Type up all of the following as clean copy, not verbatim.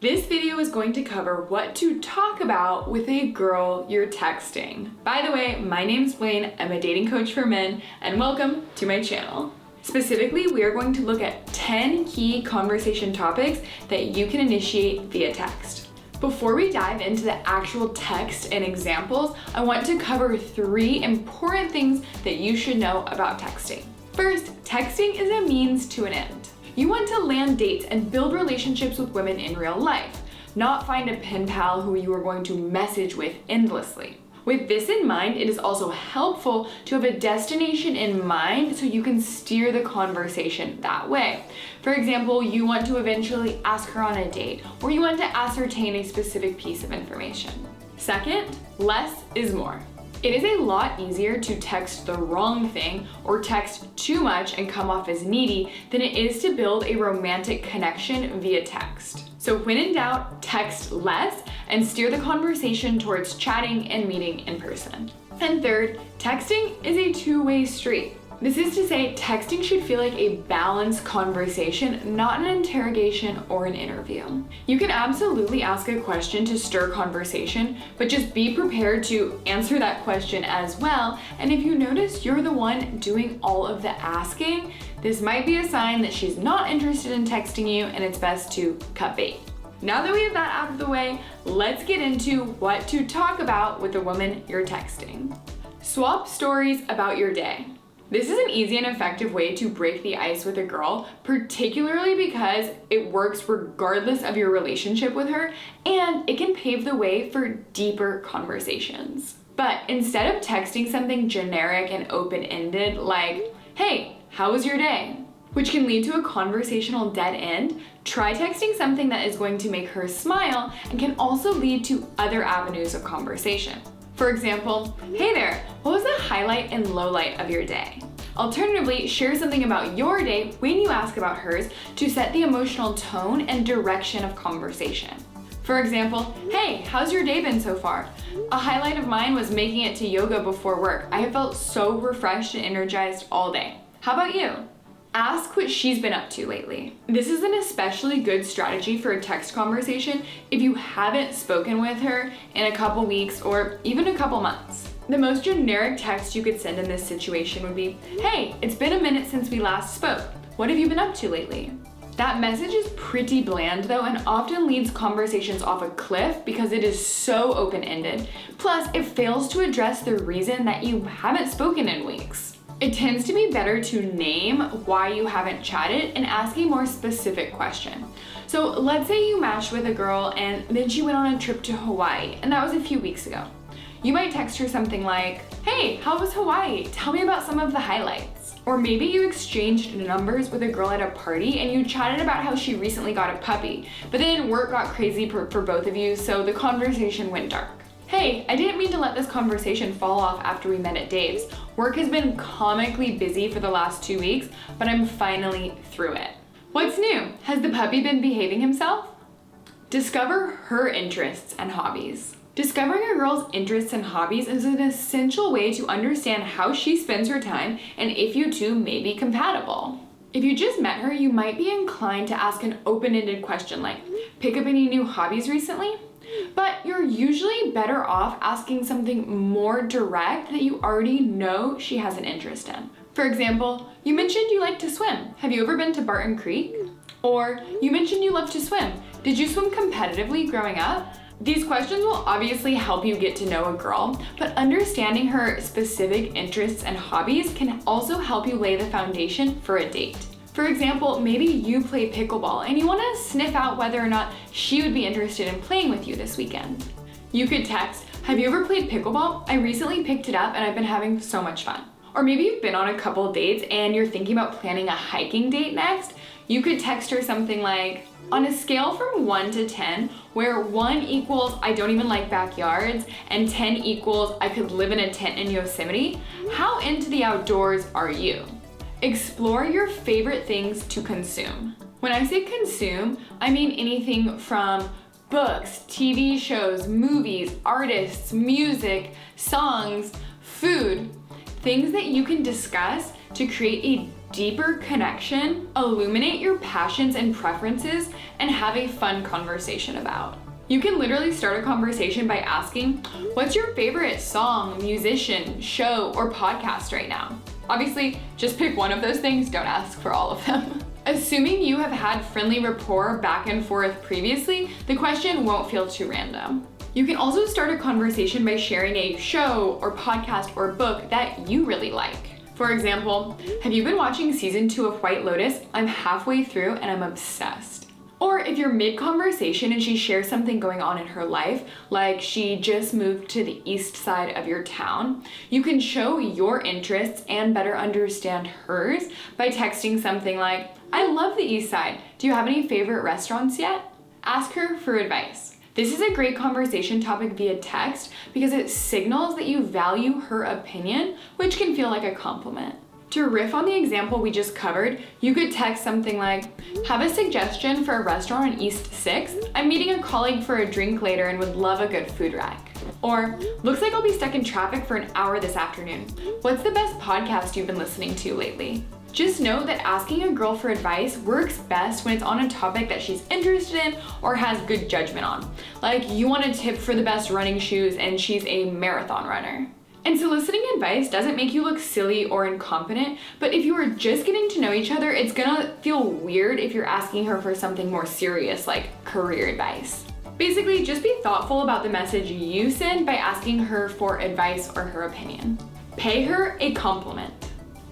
This video is going to cover what to talk about with a girl you're texting. By the way, my name's Blaine, I'm a dating coach for men, and welcome to my channel. Specifically, we are going to look at 10 key conversation topics that you can initiate via text. Before we dive into the actual text and examples, I want to cover 3 important things that you should know about texting. First, texting is a means to an end. You want to land dates and build relationships with women in real life, not find a pen pal who you are going to message with endlessly. With this in mind, it is also helpful to have a destination in mind so you can steer the conversation that way. For example, you want to eventually ask her on a date, or you want to ascertain a specific piece of information. Second, less is more. It is a lot easier to text the wrong thing or text too much and come off as needy than it is to build a romantic connection via text. So when in doubt, text less and steer the conversation towards chatting and meeting in person. And third, texting is a two-way street. This is to say, texting should feel like a balanced conversation, not an interrogation or an interview. You can absolutely ask a question to stir conversation, but just be prepared to answer that question as well. And if you notice you're the one doing all of the asking, this might be a sign that she's not interested in texting you and it's best to cut bait. Now that we have that out of the way, let's get into what to talk about with the woman you're texting. Swap stories about your day. This is an easy and effective way to break the ice with a girl, particularly because it works regardless of your relationship with her, and it can pave the way for deeper conversations. But instead of texting something generic and open-ended like, "Hey, how was your day?" which can lead to a conversational dead end, try texting something that is going to make her smile and can also lead to other avenues of conversation. For example, "Hey there, what was the highlight and low light of your day?" Alternatively, share something about your day when you ask about hers to set the emotional tone and direction of conversation. For example, "Hey, how's your day been so far? A highlight of mine was making it to yoga before work. I have felt so refreshed and energized all day. How about you?" Ask what she's been up to lately. This is an especially good strategy for a text conversation if you haven't spoken with her in a couple weeks or even a couple months. The most generic text you could send in this situation would be, "Hey, it's been a minute since we last spoke. What have you been up to lately?" That message is pretty bland though, and often leads conversations off a cliff because it is so open-ended. Plus, it fails to address the reason that you haven't spoken in weeks. It tends to be better to name why you haven't chatted and ask a more specific question. So let's say you matched with a girl and then she went on a trip to Hawaii, and that was a few weeks ago. You might text her something like, "Hey, how was Hawaii? Tell me about some of the highlights." Or maybe you exchanged numbers with a girl at a party and you chatted about how she recently got a puppy, but then work got crazy for both of you, so the conversation went dark. "Hey, I didn't mean to let this conversation fall off after we met at Dave's. Work has been comically busy for the last 2 weeks, but I'm finally through it. What's new? Has the puppy been behaving himself?" Discover her interests and hobbies. Discovering a girl's interests and hobbies is an essential way to understand how she spends her time and if you two may be compatible. If you just met her, you might be inclined to ask an open-ended question like, "Pick up any new hobbies recently?" But you're usually better off asking something more direct that you already know she has an interest in. For example, "You mentioned you like to swim. Have you ever been to Barton Creek?" Or, "You mentioned you love to swim. Did you swim competitively growing up?" These questions will obviously help you get to know a girl, but understanding her specific interests and hobbies can also help you lay the foundation for a date. For example, maybe you play pickleball and you want to sniff out whether or not she would be interested in playing with you this weekend. You could text, "Have you ever played pickleball? I recently picked it up and I've been having so much fun." Or maybe you've been on a couple dates and you're thinking about planning a hiking date next. You could text her something like, "On a scale from 1 to 10, where 1 equals I don't even like backyards and 10 equals I could live in a tent in Yosemite, how into the outdoors are you?" Explore your favorite things to consume. When I say consume, I mean anything from books, TV shows, movies, artists, music, songs, food, things that you can discuss to create a deeper connection, illuminate your passions and preferences, and have a fun conversation about. You can literally start a conversation by asking, what's your favorite song, musician, show, or podcast right now? Obviously, just pick one of those things, don't ask for all of them. Assuming you have had friendly rapport back and forth previously, the question won't feel too random. You can also start a conversation by sharing a show or podcast or book that you really like. For example, have you been watching season 2 of White Lotus? I'm halfway through and I'm obsessed. Or if you're mid-conversation and she shares something going on in her life, like she just moved to the east side of your town, you can show your interests and better understand hers by texting something like, I love the east side. Do you have any favorite restaurants yet? Ask her for advice. This is a great conversation topic via text because it signals that you value her opinion, which can feel like a compliment. To riff on the example we just covered, you could text something like, have a suggestion for a restaurant on East 6th? I'm meeting a colleague for a drink later and would love a good food rack. Or, looks like I'll be stuck in traffic for an hour this afternoon. What's the best podcast you've been listening to lately? Just know that asking a girl for advice works best when it's on a topic that she's interested in or has good judgment on. Like you want a tip for the best running shoes and she's a marathon runner. And soliciting advice doesn't make you look silly or incompetent, but if you are just getting to know each other, it's gonna feel weird if you're asking her for something more serious like career advice. Basically, just be thoughtful about the message you send by asking her for advice or her opinion. Pay her a compliment.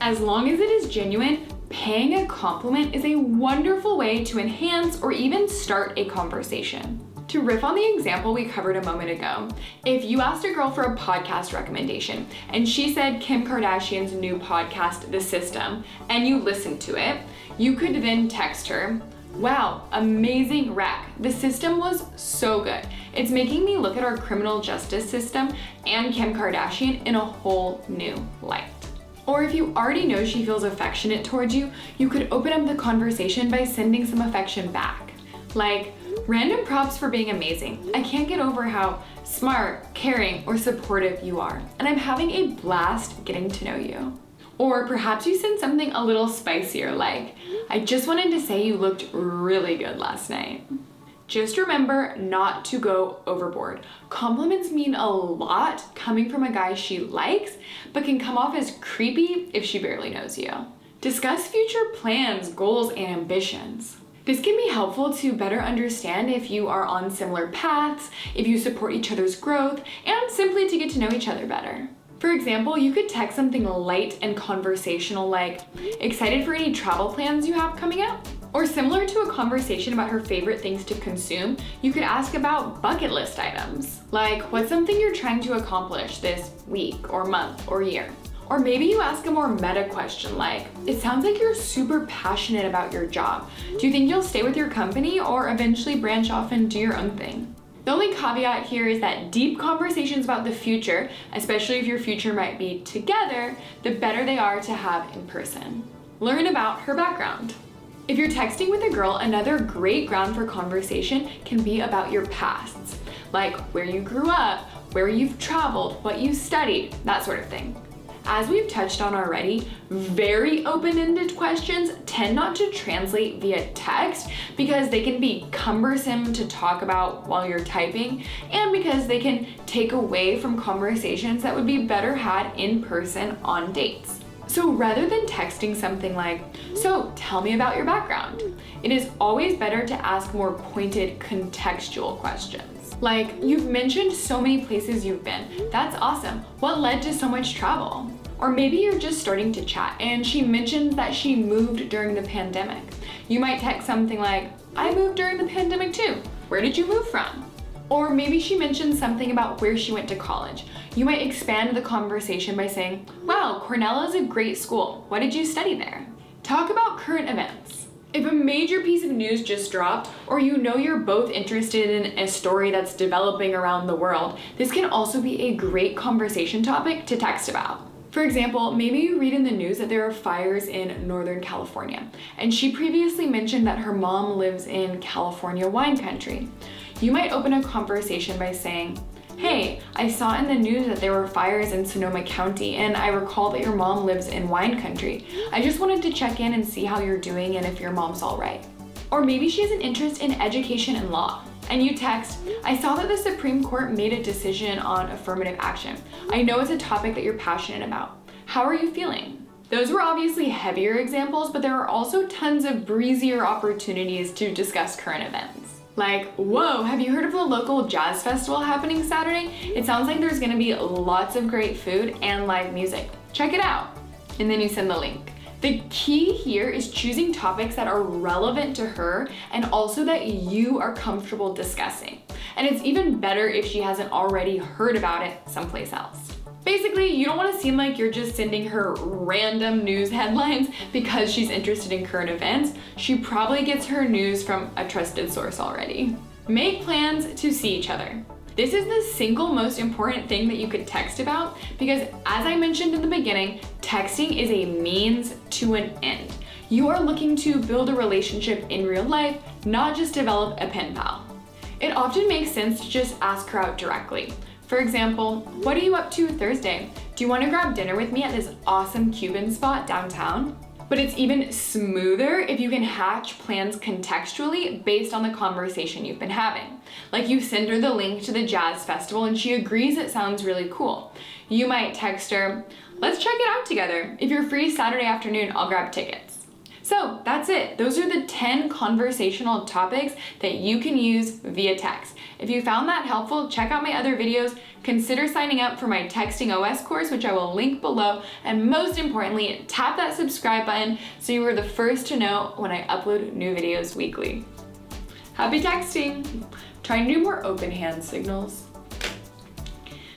As long as it is genuine, paying a compliment is a wonderful way to enhance or even start a conversation. To riff on the example we covered a moment ago, if you asked a girl for a podcast recommendation and she said Kim Kardashian's new podcast, The System, and you listened to it, you could then text her, wow, amazing rec. The System was so good. It's making me look at our criminal justice system and Kim Kardashian in a whole new light. Or if you already know she feels affectionate towards you, you could open up the conversation by sending some affection back. Like, random props for being amazing. I can't get over how smart, caring, or supportive you are, and I'm having a blast getting to know you. Or perhaps you send something a little spicier like, I just wanted to say you looked really good last night. Just remember not to go overboard. Compliments mean a lot coming from a guy she likes, but can come off as creepy if she barely knows you. Discuss future plans, goals, and ambitions. This can be helpful to better understand if you are on similar paths, if you support each other's growth, and simply to get to know each other better. For example, you could text something light and conversational like, excited for any travel plans you have coming up? Or similar to a conversation about her favorite things to consume, you could ask about bucket list items. Like, what's something you're trying to accomplish this week or month or year? Or maybe you ask a more meta question like, it sounds like you're super passionate about your job. Do you think you'll stay with your company or eventually branch off and do your own thing? The only caveat here is that deep conversations about the future, especially if your future might be together, the better they are to have in person. Learn about her background. If you're texting with a girl, another great ground for conversation can be about your pasts, like where you grew up, where you've traveled, what you studied, that sort of thing. As we've touched on already, very open-ended questions tend not to translate via text because they can be cumbersome to talk about while you're typing and because they can take away from conversations that would be better had in person on dates. So rather than texting something like, so tell me about your background, it is always better to ask more pointed contextual questions. Like, you've mentioned so many places you've been. That's awesome. What led to so much travel? Or maybe you're just starting to chat and she mentions that she moved during the pandemic. You might text something like, I moved during the pandemic too. Where did you move from? Or maybe she mentions something about where she went to college. You might expand the conversation by saying, wow, Cornell is a great school. What did you study there? Talk about current events. If a major piece of news just dropped, or you know you're both interested in a story that's developing around the world, this can also be a great conversation topic to text about. For example, maybe you read in the news that there are fires in Northern California, and she previously mentioned that her mom lives in California wine country. You might open a conversation by saying, Hey, I saw in the news that there were fires in Sonoma County, and I recall that your mom lives in wine country. I just wanted to check in and see how you're doing and if your mom's all right. Or maybe she has an interest in education and law. And you text, I saw that the Supreme Court made a decision on affirmative action. I know it's a topic that you're passionate about. How are you feeling? Those were obviously heavier examples, but there are also tons of breezier opportunities to discuss current events. Like, whoa, have you heard of the local jazz festival happening Saturday? It sounds like there's gonna be lots of great food and live music. Check it out. And then you send the link. The key here is choosing topics that are relevant to her and also that you are comfortable discussing. And it's even better if she hasn't already heard about it someplace else. Basically, you don't want to seem like you're just sending her random news headlines because she's interested in current events. She probably gets her news from a trusted source already. Make plans to see each other. This is the single most important thing that you could text about because, as I mentioned in the beginning, texting is a means to an end. You are looking to build a relationship in real life, not just develop a pen pal. It often makes sense to just ask her out directly. For example, what are you up to Thursday? Do you want to grab dinner with me at this awesome Cuban spot downtown? But it's even smoother if you can hatch plans contextually based on the conversation you've been having. Like you send her the link to the jazz festival and she agrees it sounds really cool. You might text her, let's check it out together. If you're free Saturday afternoon, I'll grab tickets. So that's it. Those are the 10 conversational topics that you can use via text. If you found that helpful, check out my other videos. Consider signing up for my Texting OS course, which I will link below. And most importantly, tap that subscribe button so you are the first to know when I upload new videos weekly. Happy texting! Trying to do more open hand signals.